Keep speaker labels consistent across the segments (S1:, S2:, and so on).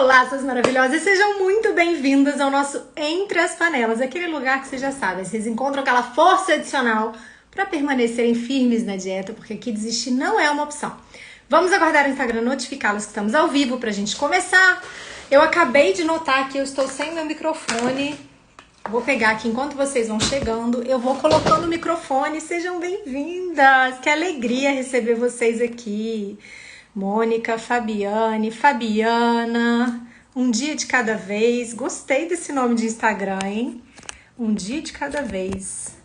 S1: Olá, suas maravilhosas, sejam muito bem-vindas ao nosso Entre as Panelas, aquele lugar que vocês já sabem, vocês encontram aquela força adicional para permanecerem firmes na dieta, porque aqui desistir não é uma opção. Vamos aguardar o Instagram notificá-los que estamos ao vivo para a gente começar. Eu acabei de notar que eu estou sem meu microfone. Vou pegar aqui enquanto vocês vão chegando, eu vou colocando o microfone. Sejam bem-vindas! Que alegria receber vocês aqui. Mônica, Fabiane, Fabiana, um dia de cada vez. Gostei desse nome de Instagram, hein? Um dia de cada vez.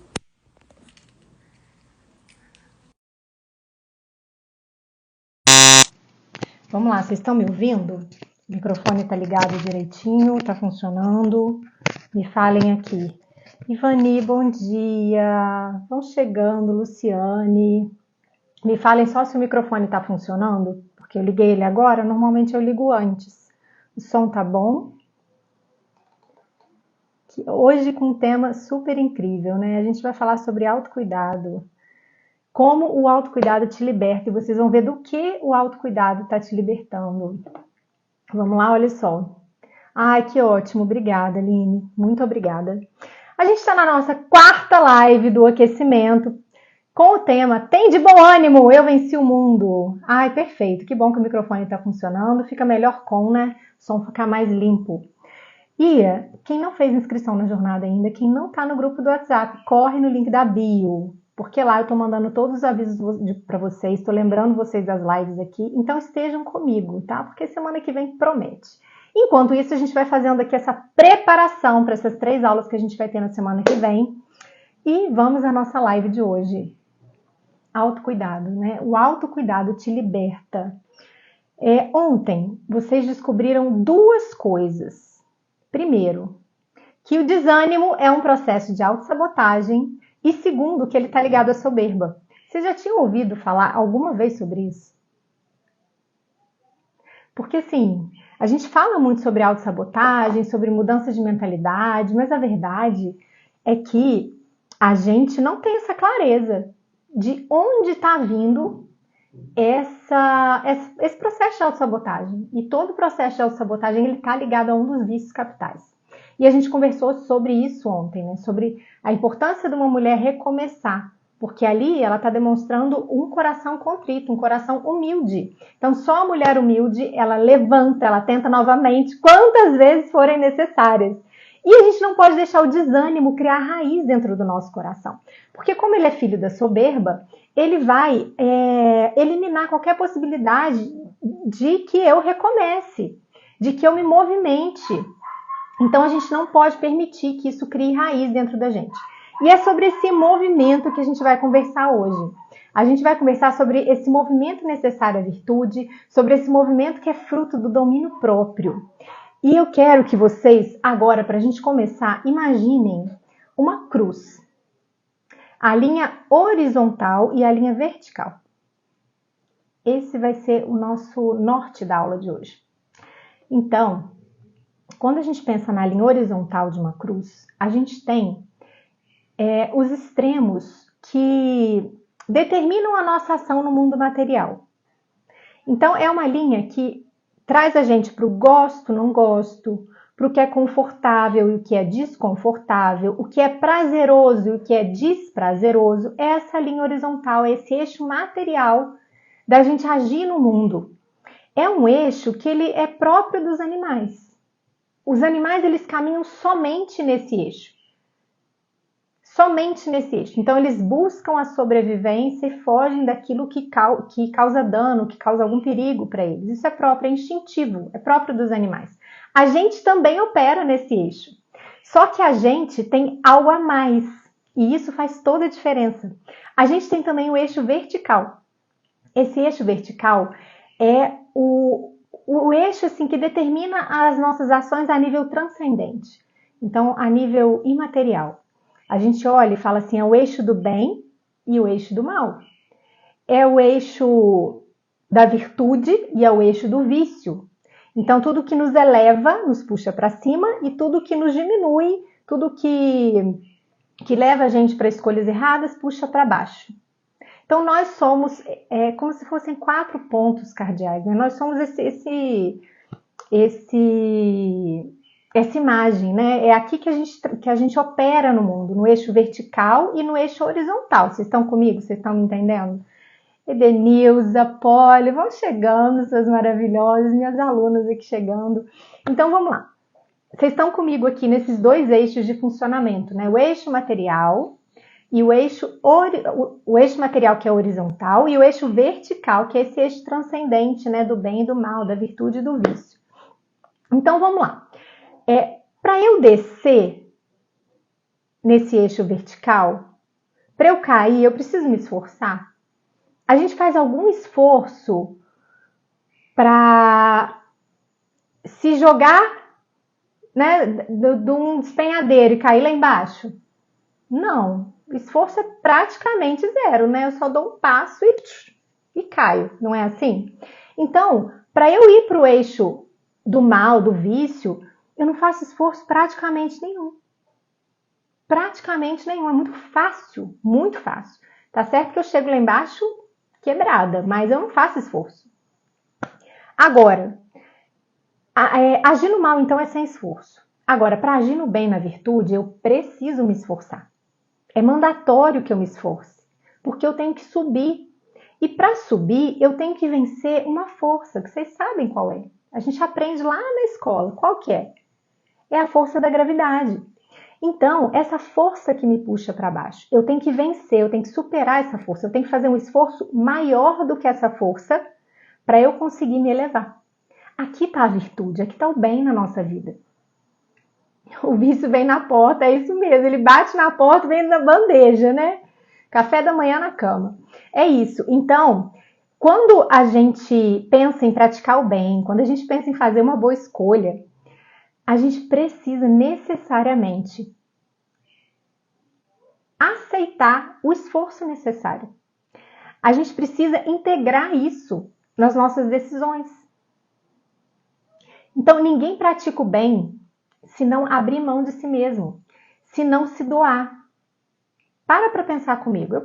S1: Vamos lá, vocês estão me ouvindo? O microfone tá ligado direitinho, tá funcionando. Me falem aqui. Ivani, bom dia. Vão chegando, Luciane. Me falem só se o microfone tá funcionando, porque eu liguei ele agora, normalmente eu ligo antes. O som tá bom? Hoje com um tema super incrível, né? A gente vai falar sobre autocuidado. Como o autocuidado te liberta, e vocês vão ver do que o autocuidado está te libertando. Vamos lá, olha só. Ai, que ótimo, obrigada, Aline, muito obrigada. A gente está na nossa quarta live do aquecimento, com o tema Tem de bom ânimo, eu venci o mundo. Ai, perfeito, que bom que o microfone está funcionando, fica melhor com, né? O som fica mais limpo. E quem não fez inscrição na jornada ainda, quem não está no grupo do WhatsApp, corre no link da bio, porque lá eu estou mandando todos os avisos para vocês, estou lembrando vocês das lives aqui, então estejam comigo, tá? Porque semana que vem promete. Enquanto isso, a gente vai fazendo aqui essa preparação para essas 3 aulas que a gente vai ter na semana que vem. E vamos à nossa live de hoje. Autocuidado, né? O autocuidado te liberta. Ontem, vocês descobriram 2 coisas. Primeiro, que o desânimo é um processo de autossabotagem. E segundo, que ele está ligado à soberba. Vocês já tinham ouvido falar alguma vez sobre isso? Porque, assim, a gente fala muito sobre autossabotagem, sobre mudança de mentalidade, mas a verdade é que a gente não tem essa clareza de onde está vindo esse processo de autossabotagem. E todo processo de autossabotagem ele está ligado a um dos vícios capitais. E a gente conversou sobre isso ontem, né? Sobre a importância de uma mulher recomeçar, porque ali ela está demonstrando um coração contrito, um coração humilde. Então só a mulher humilde, ela levanta, ela tenta novamente, quantas vezes forem necessárias. E a gente não pode deixar o desânimo criar raiz dentro do nosso coração, porque como ele é filho da soberba, ele vai eliminar qualquer possibilidade de que eu recomece, de que eu me movimente. Então a gente não pode permitir que isso crie raiz dentro da gente. E é sobre esse movimento que a gente vai conversar hoje. A gente vai conversar sobre esse movimento necessário à virtude, sobre esse movimento que é fruto do domínio próprio. E eu quero que vocês, agora, para a gente começar, imaginem uma cruz. A linha horizontal e a linha vertical. Esse vai ser o nosso norte da aula de hoje. Então, quando a gente pensa na linha horizontal de uma cruz, a gente tem os extremos que determinam a nossa ação no mundo material. Então, é uma linha que traz a gente para o gosto, não gosto, para o que é confortável e o que é desconfortável, o que é prazeroso e o que é desprazeroso. É essa linha horizontal, esse eixo material da gente agir no mundo. É um eixo que ele é próprio dos animais. Os animais, eles caminham somente nesse eixo. Somente nesse eixo. Então, eles buscam a sobrevivência e fogem daquilo que causa dano, que causa algum perigo para eles. Isso é próprio, é instintivo, é próprio dos animais. A gente também opera nesse eixo. Só que a gente tem algo a mais. E isso faz toda a diferença. A gente tem também o eixo vertical. Esse eixo vertical é o eixo assim, que determina as nossas ações a nível transcendente. Então, a nível imaterial. A gente olha e fala assim, é o eixo do bem e o eixo do mal. É o eixo da virtude e é o eixo do vício. Então, tudo que nos eleva, nos puxa para cima, e tudo que nos diminui, tudo que leva a gente para escolhas erradas, puxa para baixo. Então, nós somos como se fossem 4 pontos cardeais, né? Nós somos esse essa imagem, né? É aqui que a gente opera no mundo, no eixo vertical e no eixo horizontal. Vocês estão comigo? Vocês estão me entendendo? Edenilza, Polly, vão chegando, essas maravilhosas, minhas alunas aqui chegando. Então, vamos lá. Vocês estão comigo aqui nesses dois eixos de funcionamento, né? O eixo material e o eixo material, que é horizontal, e o eixo vertical, que é esse eixo transcendente, né? Do bem e do mal, da virtude e do vício. Então, vamos lá. Para eu descer nesse eixo vertical, para eu cair, eu preciso me esforçar? A gente faz algum esforço para se jogar, né, de um despenhadeiro e cair lá embaixo? Não. O esforço é praticamente zero, né? Eu só dou um passo e caio, não é assim? Então, para eu ir para o eixo do mal, do vício, eu não faço esforço praticamente nenhum. Praticamente nenhum. É muito fácil, muito fácil. Tá certo que eu chego lá embaixo quebrada, mas eu não faço esforço. Agora, agir no mal, então, é sem esforço. Agora, para agir no bem, na virtude, eu preciso me esforçar. É mandatório que eu me esforce, porque eu tenho que subir. E para subir, eu tenho que vencer uma força, que vocês sabem qual é. A gente aprende lá na escola. Qual que é? É a força da gravidade. Então, essa força que me puxa para baixo, eu tenho que vencer, eu tenho que superar essa força, eu tenho que fazer um esforço maior do que essa força para eu conseguir me elevar. Aqui está a virtude, aqui está o bem na nossa vida. O vício vem na porta, é isso mesmo, ele bate na porta, vem na bandeja, né? Café da manhã na cama. É isso. Então, quando a gente pensa em praticar o bem, quando a gente pensa em fazer uma boa escolha, a gente precisa necessariamente aceitar o esforço necessário. A gente precisa integrar isso nas nossas decisões. Então, ninguém pratica o bem se não abrir mão de si mesmo, se não se doar. Para pensar comigo.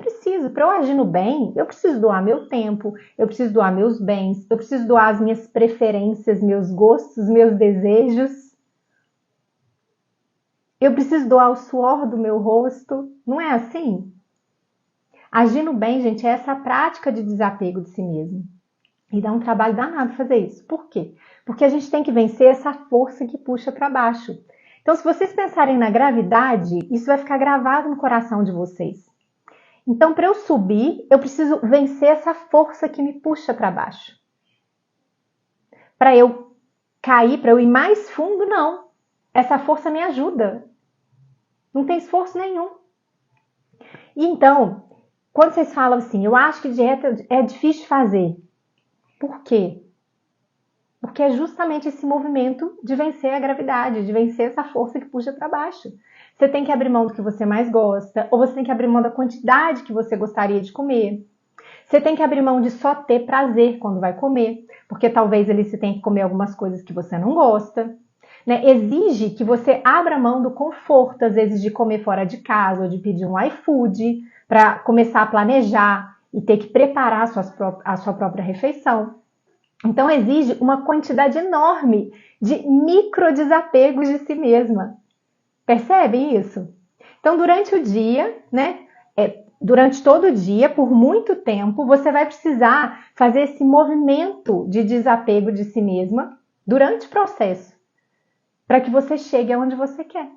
S1: Para eu agir no bem, eu preciso doar meu tempo, eu preciso doar meus bens, eu preciso doar as minhas preferências, meus gostos, meus desejos. Eu preciso doar o suor do meu rosto. Não é assim? Agir no bem, gente, é essa prática de desapego de si mesmo. E dá um trabalho danado fazer isso. Por quê? Porque a gente tem que vencer essa força que puxa para baixo. Então, se vocês pensarem na gravidade, isso vai ficar gravado no coração de vocês. Então, para eu subir, eu preciso vencer essa força que me puxa para baixo. Para eu cair, para eu ir mais fundo, não. Essa força me ajuda. Não tem esforço nenhum. E então, quando vocês falam assim, eu acho que dieta é difícil de fazer. Por quê? Porque é justamente esse movimento de vencer a gravidade, de vencer essa força que puxa para baixo. Você tem que abrir mão do que você mais gosta, ou você tem que abrir mão da quantidade que você gostaria de comer. Você tem que abrir mão de só ter prazer quando vai comer, porque talvez ali você tenha que comer algumas coisas que você não gosta. Né? Exige que você abra mão do conforto, às vezes de comer fora de casa, ou de pedir um iFood, para começar a planejar e ter que preparar a sua própria refeição. Então, exige uma quantidade enorme de micro desapegos de si mesma. Percebe isso? Então, durante o dia, né? Durante todo o dia, por muito tempo, você vai precisar fazer esse movimento de desapego de si mesma durante o processo, para que você chegue aonde você quer.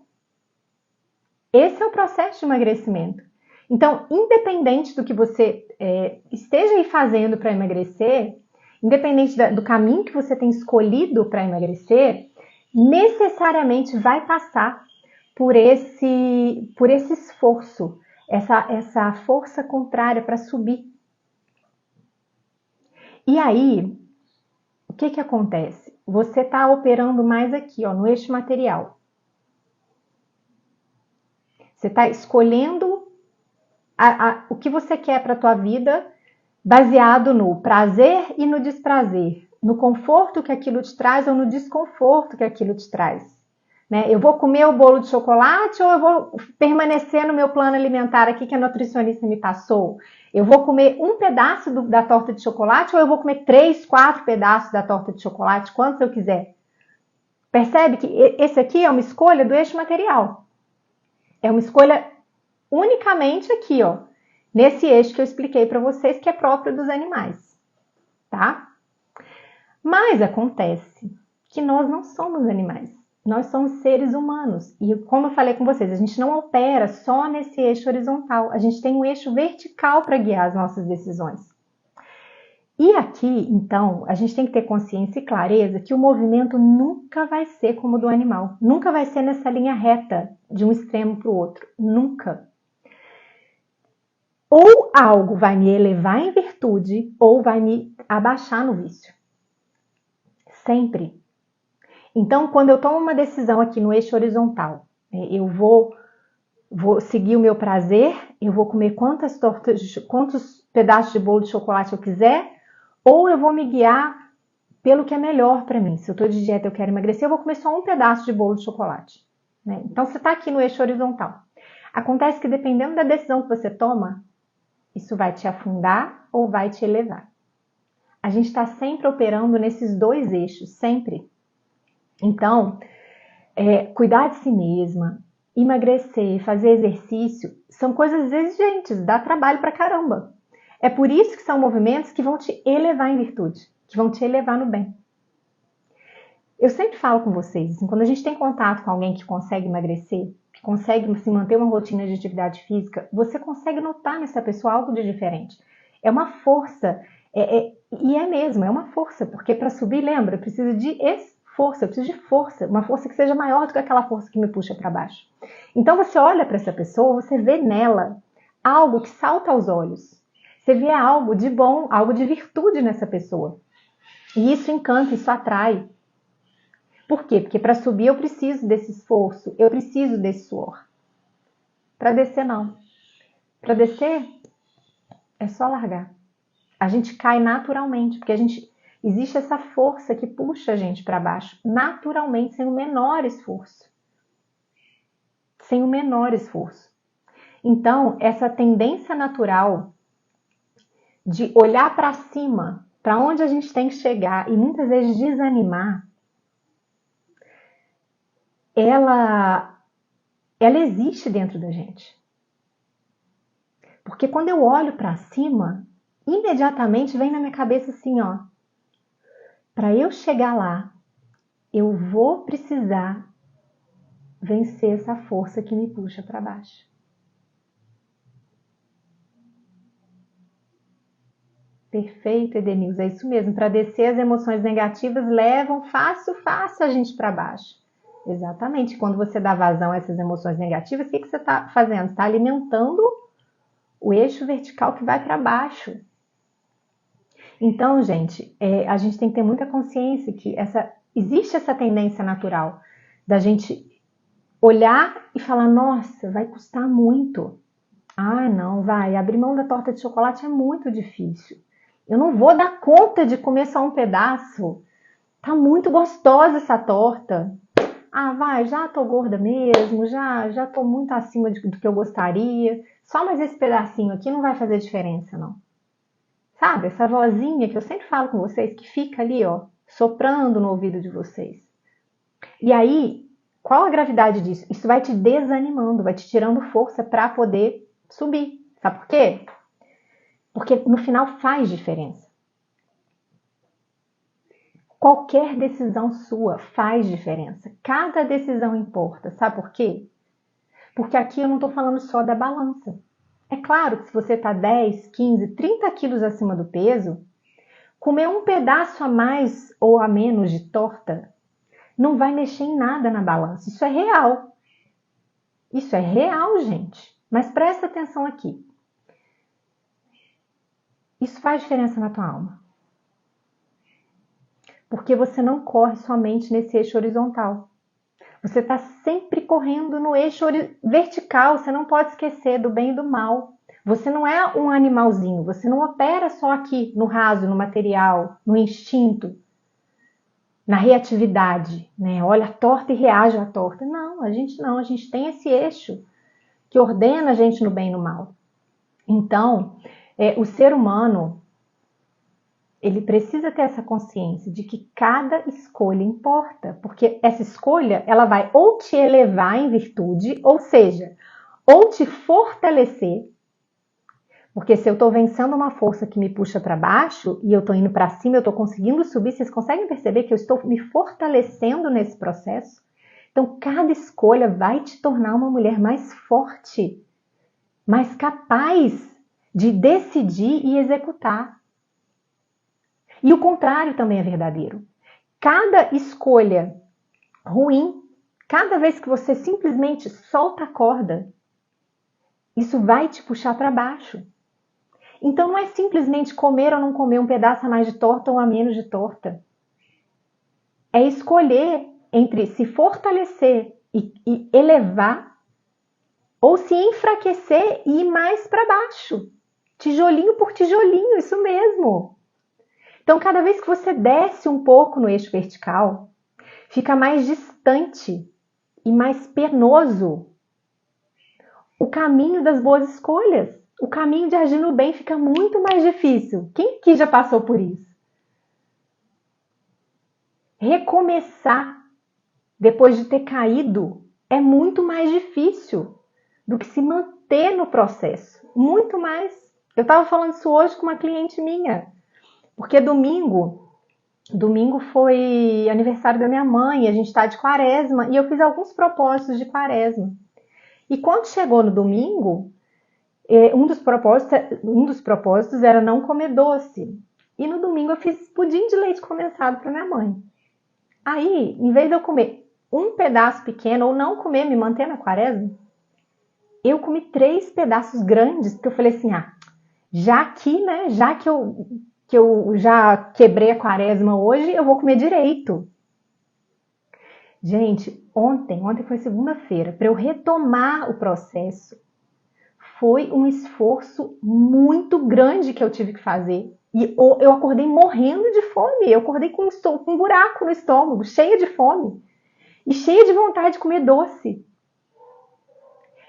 S1: Esse é o processo de emagrecimento. Então, independente do que você esteja aí fazendo para emagrecer, independente do caminho que você tem escolhido para emagrecer, necessariamente vai passar por esse esforço, essa força contrária para subir. E aí, o que acontece? Você está operando mais aqui, ó, no eixo material. Você está escolhendo o que você quer para a tua vida, baseado no prazer e no desprazer, no conforto que aquilo te traz ou no desconforto que aquilo te traz. Né? Eu vou comer o bolo de chocolate ou eu vou permanecer no meu plano alimentar aqui que a nutricionista me passou? Eu vou comer um pedaço da torta de chocolate ou eu vou comer 3, 4 pedaços da torta de chocolate, quantos eu quiser? Percebe que esse aqui é uma escolha do eixo material. É uma escolha unicamente aqui, ó, nesse eixo que eu expliquei para vocês, que é próprio dos animais, tá? Mas acontece que nós não somos animais. Nós somos seres humanos. E como eu falei com vocês, a gente não opera só nesse eixo horizontal. A gente tem um eixo vertical para guiar as nossas decisões. E aqui, então, a gente tem que ter consciência e clareza que o movimento nunca vai ser como o do animal. Nunca vai ser nessa linha reta, de um extremo para o outro. Nunca. Ou algo vai me elevar em virtude, ou vai me abaixar no vício. Sempre. Então, quando eu tomo uma decisão aqui no eixo horizontal, eu vou seguir o meu prazer, eu vou comer quantos pedaços de bolo de chocolate eu quiser, ou eu vou me guiar pelo que é melhor para mim. Se eu estou de dieta e eu quero emagrecer, eu vou comer só um pedaço de bolo de chocolate. Né? Então, você está aqui no eixo horizontal. Acontece que dependendo da decisão que você toma, isso vai te afundar ou vai te elevar. A gente está sempre operando nesses dois eixos, sempre. Então, cuidar de si mesma, emagrecer, fazer exercício, são coisas exigentes, dá trabalho pra caramba. É por isso que são movimentos que vão te elevar em virtude, que vão te elevar no bem. Eu sempre falo com vocês, assim, quando a gente tem contato com alguém que consegue emagrecer, que consegue assim, manter uma rotina de atividade física, você consegue notar nessa pessoa algo de diferente. É uma força, e é mesmo, é uma força, porque para subir, lembra, eu preciso de força, eu preciso de força, uma força que seja maior do que aquela força que me puxa para baixo. Então você olha para essa pessoa, você vê nela algo que salta aos olhos. Você vê algo de bom, algo de virtude nessa pessoa. E isso encanta, isso atrai. Por quê? Porque para subir eu preciso desse esforço, eu preciso desse suor. Para descer não. Para descer é só largar. A gente cai naturalmente, porque existe essa força que puxa a gente para baixo, naturalmente, sem o menor esforço. Sem o menor esforço. Então, essa tendência natural de olhar para cima, para onde a gente tem que chegar e muitas vezes desanimar, ela existe dentro da gente. Porque quando eu olho para cima, imediatamente vem na minha cabeça assim, ó, para eu chegar lá, eu vou precisar vencer essa força que me puxa para baixo. Perfeito, Edenilson, é isso mesmo. Para descer, as emoções negativas levam fácil a gente para baixo. Exatamente. Quando você dá vazão a essas emoções negativas, o que você está fazendo? Está alimentando o eixo vertical que vai para baixo. Então, gente, a gente tem que ter muita consciência que existe essa tendência natural da gente olhar e falar, nossa, vai custar muito. Ah, não, abrir mão da torta de chocolate é muito difícil. Eu não vou dar conta de comer só um pedaço. Tá muito gostosa essa torta. Ah, já tô gorda mesmo, já tô muito acima do que eu gostaria. Só mais esse pedacinho aqui não vai fazer diferença, não. Sabe, essa vozinha que eu sempre falo com vocês, que fica ali, ó, soprando no ouvido de vocês. E aí, qual a gravidade disso? Isso vai te desanimando, vai te tirando força para poder subir. Sabe por quê? Porque no final faz diferença. Qualquer decisão sua faz diferença. Cada decisão importa. Sabe por quê? Porque aqui eu não estou falando só da balança. É claro que se você está 10, 15, 30 quilos acima do peso, comer um pedaço a mais ou a menos de torta não vai mexer em nada na balança. Isso é real. Isso é real, gente. Mas presta atenção aqui. Isso faz diferença na tua alma. Porque você não corre somente nesse eixo horizontal. Você está sempre correndo no eixo vertical. Você não pode esquecer do bem e do mal. Você não é um animalzinho. Você não opera só aqui, no raso, no material, no instinto, na reatividade, né? Olha a torta e reage à torta. Não. A gente tem esse eixo que ordena a gente no bem e no mal. Então, o ser humano, ele precisa ter essa consciência de que cada escolha importa, porque essa escolha, ela vai ou te elevar em virtude, ou seja, ou te fortalecer, porque se eu estou vencendo uma força que me puxa para baixo e eu estou indo para cima, eu estou conseguindo subir, vocês conseguem perceber que eu estou me fortalecendo nesse processo? Então, cada escolha vai te tornar uma mulher mais forte, mais capaz de decidir e executar. E o contrário também é verdadeiro. Cada escolha ruim, cada vez que você simplesmente solta a corda, isso vai te puxar para baixo. Então não é simplesmente comer ou não comer um pedaço a mais de torta ou a menos de torta. É escolher entre se fortalecer e elevar ou se enfraquecer e ir mais para baixo. Tijolinho por tijolinho, isso mesmo. Então, cada vez que você desce um pouco no eixo vertical, fica mais distante e mais penoso o caminho das boas escolhas. O caminho de agir no bem fica muito mais difícil. Quem aqui já passou por isso? Recomeçar depois de ter caído é muito mais difícil do que se manter no processo. Muito mais. Eu estava falando isso hoje com uma cliente minha. Porque domingo foi aniversário da minha mãe, a gente está de quaresma, e eu fiz alguns propósitos de quaresma. E quando chegou no domingo, um dos propósitos era não comer doce. E no domingo eu fiz pudim de leite condensado para minha mãe. Aí, em vez de eu comer um pedaço pequeno ou não comer, me manter na quaresma, eu comi 3 pedaços grandes, porque eu falei assim, já que eu já quebrei a quaresma hoje, eu vou comer direito. Gente, ontem foi segunda-feira, para eu retomar o processo, foi um esforço muito grande que eu tive que fazer. E eu acordei morrendo de fome, eu acordei com um buraco no estômago, cheia de fome e cheia de vontade de comer doce.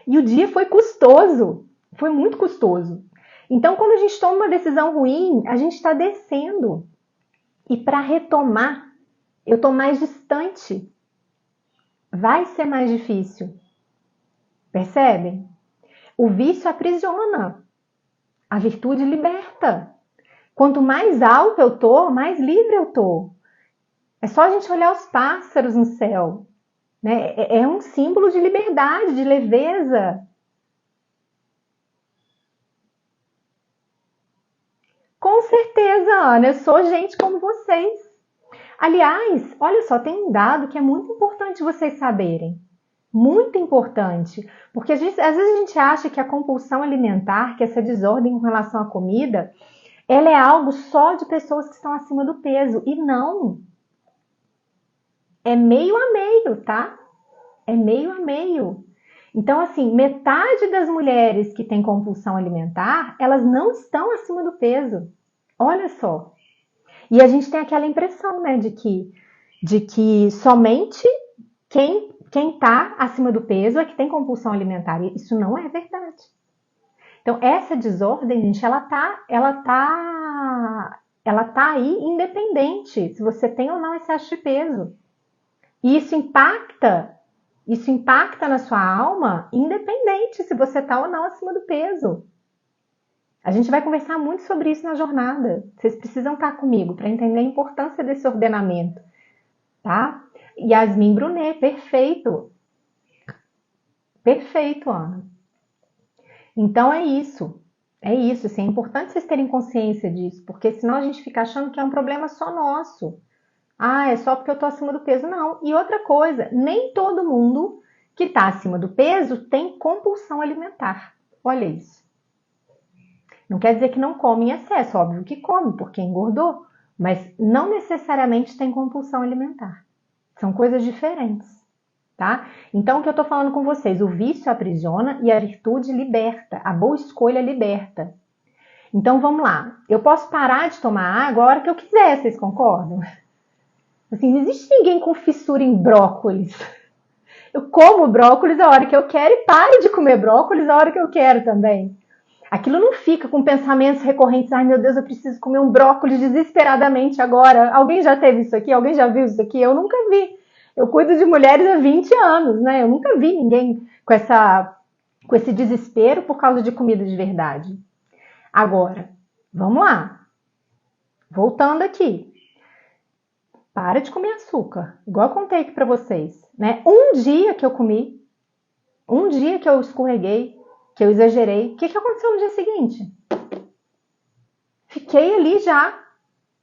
S1: E o dia foi custoso, foi muito custoso. Então, quando a gente toma uma decisão ruim, a gente está descendo. E para retomar, eu estou mais distante. Vai ser mais difícil. Percebem? O vício aprisiona. A virtude liberta. Quanto mais alto eu estou, mais livre eu estou. É só a gente olhar os pássaros no céu. Né? É um símbolo de liberdade, de leveza. Com certeza, Ana, eu sou gente como vocês. Aliás, olha só, tem um dado que é muito importante vocês saberem. Muito importante. Porque às vezes a gente acha que a compulsão alimentar, que essa desordem com relação à comida, ela é algo só de pessoas que estão acima do peso. E não. É meio a meio, tá? É meio a meio. Então, assim, metade das mulheres que têm compulsão alimentar, elas não estão acima do peso. Olha só. E a gente tem aquela impressão, né, de que somente quem está acima do peso é que tem compulsão alimentar. E isso não é verdade. Então, essa desordem, gente, ela tá aí independente se você tem ou não excesso de peso. E isso impacta na sua alma, independente se você está ou não acima do peso. A gente vai conversar muito sobre isso na jornada. Vocês precisam estar comigo para entender a importância desse ordenamento, tá? Yasmin Brunet, perfeito. Perfeito, Ana. Então é isso. É isso, assim, é importante vocês terem consciência disso, porque senão a gente fica achando que é um problema só nosso. É só porque eu estou acima do peso. Não. E outra coisa, nem todo mundo que está acima do peso tem compulsão alimentar. Olha isso. Não quer dizer que não come em excesso, óbvio que come, porque engordou, mas não necessariamente tem compulsão alimentar. São coisas diferentes, tá? Então, o que eu tô falando com vocês, o vício aprisiona e a virtude liberta, a boa escolha liberta. Então, vamos lá. Eu posso parar de tomar água a hora que eu quiser, vocês concordam? Assim, não existe ninguém com fissura em brócolis. Eu como brócolis a hora que eu quero e paro de comer brócolis a hora que eu quero também. Aquilo não fica com pensamentos recorrentes. Ai, meu Deus, eu preciso comer um brócolis desesperadamente agora. Alguém já teve isso aqui? Alguém já viu isso aqui? Eu nunca vi. Eu cuido de mulheres há 20 anos, né? Eu nunca vi ninguém com esse desespero por causa de comida de verdade. Agora, vamos lá. Voltando aqui. Para de comer açúcar. Igual eu contei aqui para vocês, né? Um dia que eu comi, um dia que eu escorreguei, que eu exagerei, o que aconteceu no dia seguinte? Fiquei ali já,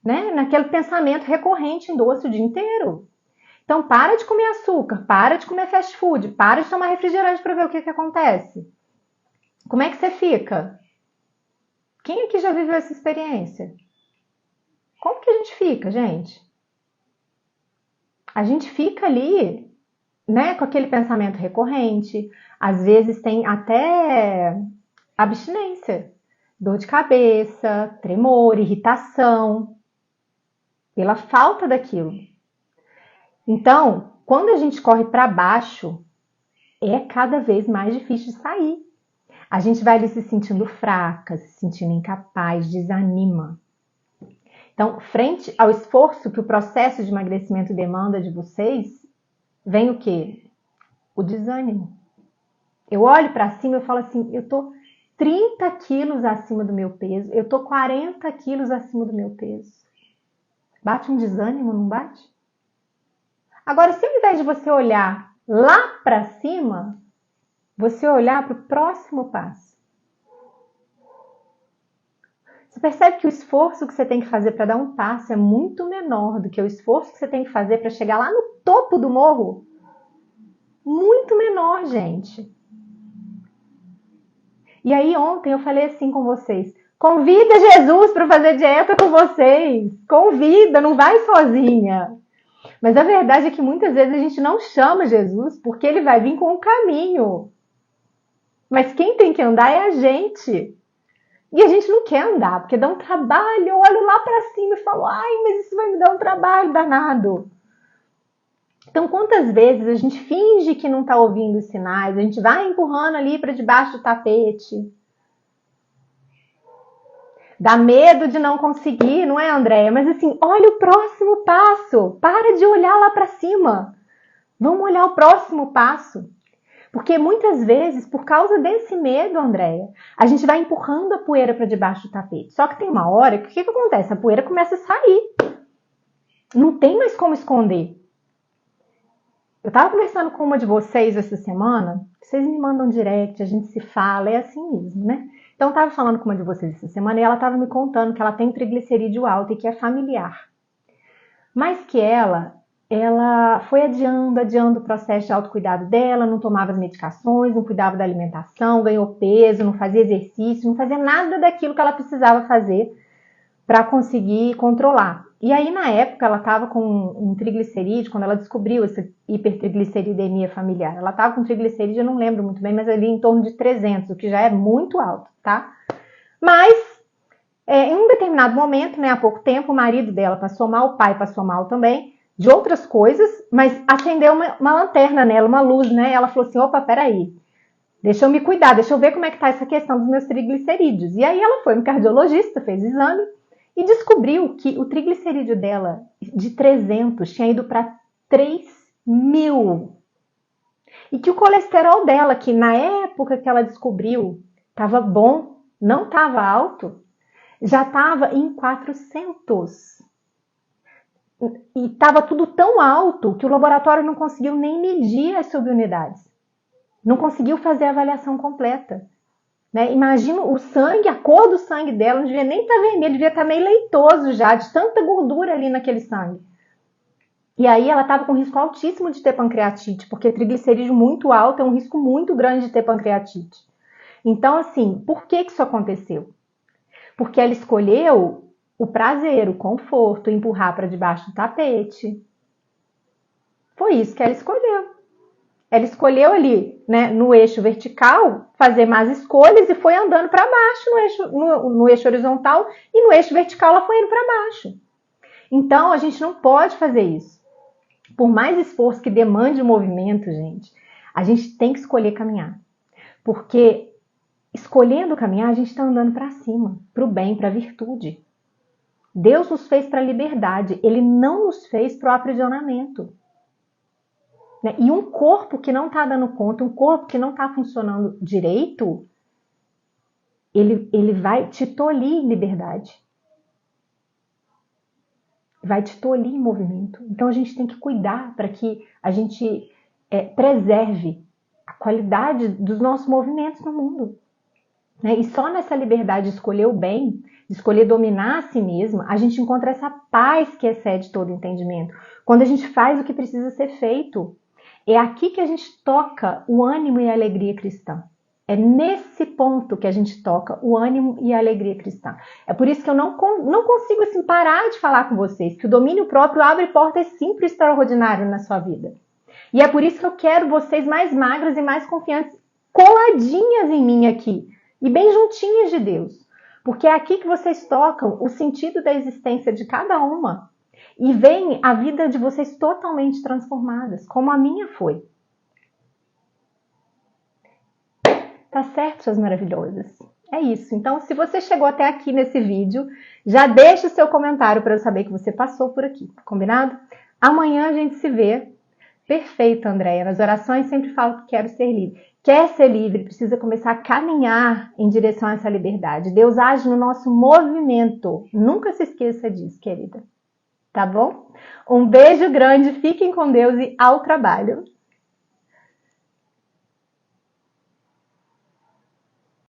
S1: né? Naquele pensamento recorrente em doce o dia inteiro. Então, para de comer açúcar, para de comer fast food, para de tomar refrigerante para ver o que acontece. Como é que você fica? Quem aqui já viveu essa experiência? Como que a gente fica, gente? A gente fica ali, né, com aquele pensamento recorrente, às vezes tem até abstinência, dor de cabeça, tremor, irritação, pela falta daquilo. Então, quando a gente corre para baixo, é cada vez mais difícil de sair. A gente vai ali se sentindo fraca, se sentindo incapaz, desanima. Então, frente ao esforço que o processo de emagrecimento demanda de vocês, vem o quê? O desânimo. Eu olho para cima e falo assim, eu tô 30 quilos acima do meu peso, eu tô 40 quilos acima do meu peso. Bate um desânimo, não bate? Agora, se ao invés de você olhar lá para cima, você olhar para o próximo passo. Você percebe que o esforço que você tem que fazer para dar um passo é muito menor do que o esforço que você tem que fazer para chegar lá no topo do morro? Muito menor, gente. E aí ontem eu falei assim com vocês, convida Jesus para fazer dieta com vocês. Convida, não vai sozinha. Mas a verdade é que muitas vezes a gente não chama Jesus porque ele vai vir com um caminho. Mas quem tem que andar é a gente. E a gente não quer andar, porque dá um trabalho. Eu olho lá para cima e falo, ai, mas isso vai me dar um trabalho danado. Então, quantas vezes a gente finge que não está ouvindo os sinais, a gente vai empurrando ali para debaixo do tapete. Dá medo de não conseguir, não é, Andréia? Mas assim, olha o próximo passo. Para de olhar lá para cima. Vamos olhar o próximo passo. Porque muitas vezes, por causa desse medo, Andréia, a gente vai empurrando a poeira para debaixo do tapete. Só que tem uma hora que o que acontece? A poeira começa a sair. Não tem mais como esconder. Eu estava conversando com uma de vocês essa semana, vocês me mandam direct, a gente se fala, é assim mesmo, né? Então, eu estava falando com uma de vocês essa semana e ela estava me contando que ela tem triglicerídeo alto e que é familiar. Mas que ela foi adiando o processo de autocuidado dela, não tomava as medicações, não cuidava da alimentação, ganhou peso, não fazia exercício, não fazia nada daquilo que ela precisava fazer para conseguir controlar. E aí, na época, ela estava com um triglicerídeo, quando ela descobriu essa hipertrigliceridemia familiar, ela estava com triglicerídeo, eu não lembro muito bem, mas ali em torno de 300, o que já é muito alto, tá? Mas, em um determinado momento, né, há pouco tempo, o marido dela passou mal, o pai passou mal também, de outras coisas, mas acendeu uma lanterna nela, uma luz, né? Ela falou assim, opa, peraí, deixa eu me cuidar, deixa eu ver como é que tá essa questão dos meus triglicerídeos. E aí ela foi no cardiologista, fez exame e descobriu que o triglicerídeo dela de 300 tinha ido para 3.000. E que o colesterol dela, que na época que ela descobriu estava bom, não estava alto, já estava em 400. E estava tudo tão alto que o laboratório não conseguiu nem medir as subunidades. Não conseguiu fazer a avaliação completa. Né? Imagina o sangue, a cor do sangue dela, não devia nem estar vermelho, devia estar meio leitoso já, de tanta gordura ali naquele sangue. E aí ela estava com risco altíssimo de ter pancreatite, porque triglicerídeo muito alto é um risco muito grande de ter pancreatite. Então, assim, por que isso aconteceu? Porque ela escolheu o prazer, o conforto, empurrar para debaixo do tapete. Foi isso que ela escolheu. Ela escolheu ali, né, no eixo vertical, fazer más escolhas e foi andando para baixo no eixo horizontal e no eixo vertical ela foi indo para baixo. Então, a gente não pode fazer isso. Por mais esforço que demande o movimento, gente, a gente tem que escolher caminhar. Porque escolhendo caminhar, a gente está andando para cima, para o bem, para a virtude. Deus nos fez para a liberdade, Ele não nos fez para o aprisionamento. Né? E um corpo que não está dando conta, um corpo que não está funcionando direito, ele vai te tolir em liberdade. Vai te tolir em movimento. Então a gente tem que cuidar para que a gente preserve a qualidade dos nossos movimentos no mundo. Né? E só nessa liberdade de escolher o bem, de escolher dominar a si mesma, a gente encontra essa paz que excede todo entendimento. Quando a gente faz o que precisa ser feito, é aqui que a gente toca o ânimo e a alegria cristã. É nesse ponto que a gente toca o ânimo e a alegria cristã. É por isso que eu não consigo assim, parar de falar com vocês, que o domínio próprio abre portas sim para o extraordinário na sua vida. E é por isso que eu quero vocês mais magras e mais confiantes, coladinhas em mim aqui, e bem juntinhas de Deus. Porque é aqui que vocês tocam o sentido da existência de cada uma e veem a vida de vocês totalmente transformadas, como a minha foi. Tá certo, suas maravilhosas? É isso. Então, se você chegou até aqui nesse vídeo, já deixa o seu comentário para eu saber que você passou por aqui, combinado? Amanhã a gente se vê. Perfeito, Andréia. Nas orações sempre falo que quero ser livre. Quer ser livre, precisa começar a caminhar em direção a essa liberdade. Deus age no nosso movimento. Nunca se esqueça disso, querida. Tá bom? Um beijo grande, fiquem com Deus e ao trabalho.